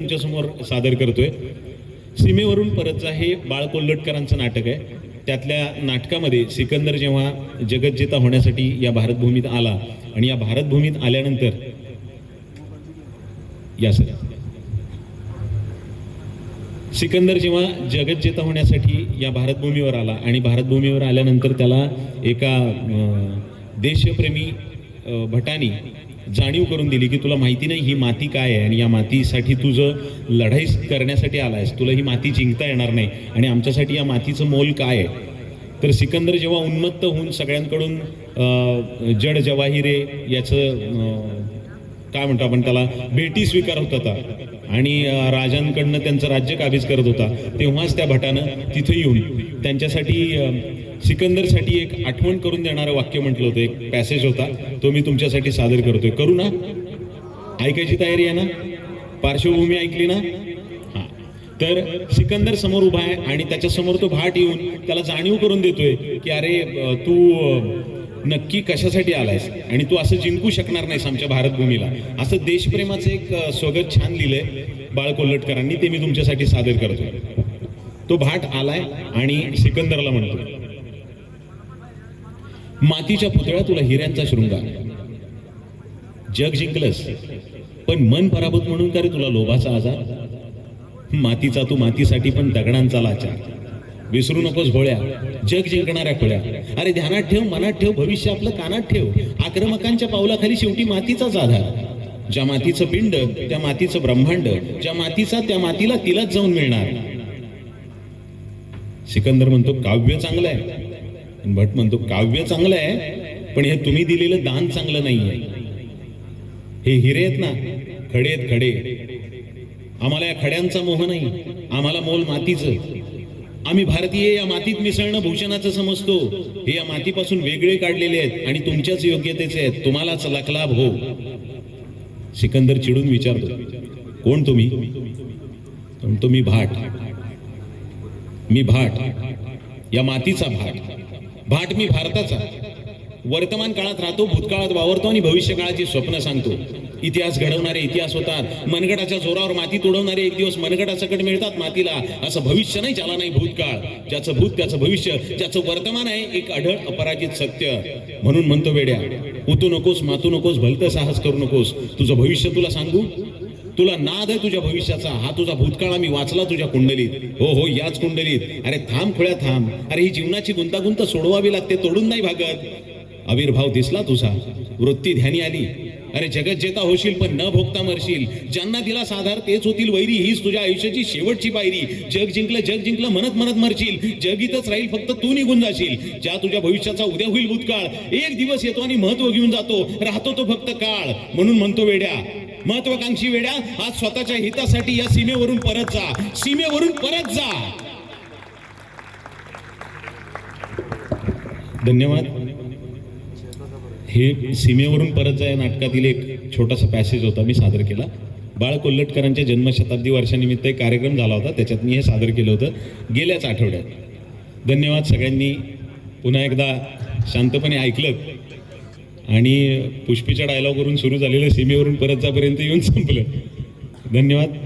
तुमच्यासमोर सादर करतोय. सीमेवरून परत जा हे बाळ कोल्हटकरांचं नाटक आहे. त्यातल्या नाटकामध्ये सिकंदर जेव्हा जगज्जेता होण्यासाठी या भारतभूमीत आला आणि या भारतभूमीत आल्यानंतर सिकंदर जेव्हा जगज्जेता होण्यासाठी या भारतभूमीवर आला आणि भारतभूमीवर आल्यानंतर त्याला एका देशप्रेमी भटानी जाणीव करून दिली की तुला माहिती नाही ही माती काय आहे आणि या मातीसाठी तुझं लढाई करण्यासाठी आलायस, तुला ही माती जिंकता येणार नाही आणि आमच्यासाठी या मातीचं मोल काय आहे. तर सिकंदर जेव्हा उन्मत्त होऊन सगळ्यांकडून जड जवाहिरे याचं काय म्हणतो आपण त्याला भेटी स्वीकारत होता आणि राजांकडनं त्यांचं राज्य काबीज करत होता, तेव्हाच त्या भटानं तिथे येऊन त्यांच्यासाठी सिकंदरसाठी एक आठवण करून देणारं वाक्य म्हटलं होतं. एक पॅसेज होता, तो मी तुमच्यासाठी सादर करतोय. करू ना? ऐकायची तयारी आहे ना? पार्श्वभूमी ऐकली ना? हां. तर सिकंदर समोर उभा आहे आणि त्याच्यासमोर तो भाट येऊन त्याला जाणीव करून देतोय की अरे तू नक्की कशासाठी आलायस आणि तू असं जिंकू शकणार नाहीस आमच्या भारतभूमीला. असं देशप्रेमाचं एक स्वगत छान लिहिलंय बाळ कोल्हटकरांनी, ते मी तुमच्यासाठी सादर करतोय. तो भाट आलाय आणि सिकंदरला म्हणतो, मातीच्या पुतळ्या तुला हिऱ्यांचा शृंगार, जग जिंकलंस पण मन पराभूत म्हणून का रे तुला लोभाचा आजार. मातीचा तू मातीसाठी पण दगडांचा लाचार, विसरू नकोस भोळ्या जग जिंकणाऱ्या खोळ्या. अरे ध्यानात ठेव, मनात ठेव, भविष्य आपलं कानात ठेव. आक्रमकांच्या पावलाखाली शेवटी मातीचाच आधार. ज्या मातीचं पिंड त्या मातीचं ब्रह्मांड, ज्या मातीचा त्या मातीला तिलाच जाऊन मिळणार. सिकंदर म्हणतो काव्य चांगलं आहे, भट म्हणतो काव्य चांगलं आहे पण हे तुम्ही दिलेलं दान चांगलं नाहीये. हे हिरे आहेत ना, खडे आहेत खडे, आम्हाला या खड्यांचा मोह नाही, आम्हाला मोल मातीचं. आम्ही भारतीय या मातीत मिसळणं भूषणाचं समजतो. हे या मातीपासून वेगळे काढलेले आहेत आणि तुमच्याच योग्यतेचे आहेत, तुम्हालाच लखलाभ हो. सिकंदर चिडून विचारतो, कोण तुम्ही? म्हणतो मी भाट, मी भाट, या मातीचा भाट. भाट मी भारताचा. वर्तमान काळात राहतो, भूतकाळात वावरतो आणि भविष्य काळाची स्वप्न सांगतो. इतिहास घडवणारे इतिहास होतात, मनगटाच्या जोरावर माती तोडवणारे एक दिवस मनगटासकट मिळतात मातीला. असं भविष्य नाही, चाला नाही भूतकाळ. ज्याचं भूत त्याचं भविष्य, ज्याचं वर्तमान आहे एक अढळ अपराजित सत्य. म्हणून म्हणतो वेड्या, उतू नकोस, मातू नकोस, भलतं साहस करू नकोस. तुझं भविष्य तुला सांगू, तुला नाद आहे तुझ्या भविष्याचा. हा तुझा भूतकाळ मी वाचला तुझ्या कुंडलीत. हो हो, याच कुंडलीत. अरे थांब खोळ्या थांब. अरे ही जीवनाची गुंतागुंत सोडवावी लागते, तोडून नाही भागत. आविर्भाव दिसला तुझा, वृत्ती ध्यानी आली. अरे जगत जेता होशील पण न भोगता मरशील. ज्यांना दिला साधार तेच होतील वैरी, हीच तुझ्या आयुष्याची शेवटची पायरी. जग जिंकलं म्हणत म्हणत मरशील, जगीतच राहील फक्त तू निघून जाशील. ज्या तुझ्या भविष्याचा उद्या होईल भूतकाळ, एक दिवस येतो आणि महत्व घेऊन जातो, राहतो तो फक्त काळ. म्हणून म्हणतो वेड्या, महत्वाकांक्षी वेड्या, आज स्वतःच्या हितासाठी या सीमेवरून परत जा, सीमेवरून परत जा. धन्यवाद. हे सीमेवरून परत जा या नाटकातील एक छोटासा पॅसेज होता, मी सादर केला. बाळ कोल्हटकरांच्या जन्मशताब्दी वर्षानिमित्त एक कार्यक्रम झाला होता, त्याच्यात मी हे सादर केलं होतं गेल्याच आठवड्यात. धन्यवाद सगळ्यांनी पुन्हा एकदा शांतपणे ऐकलं आणि पुष्पीच्या डायलॉगवरून सुरू झालेलं सीमेवरून परत जापर्यंत येऊन संपलं. धन्यवाद.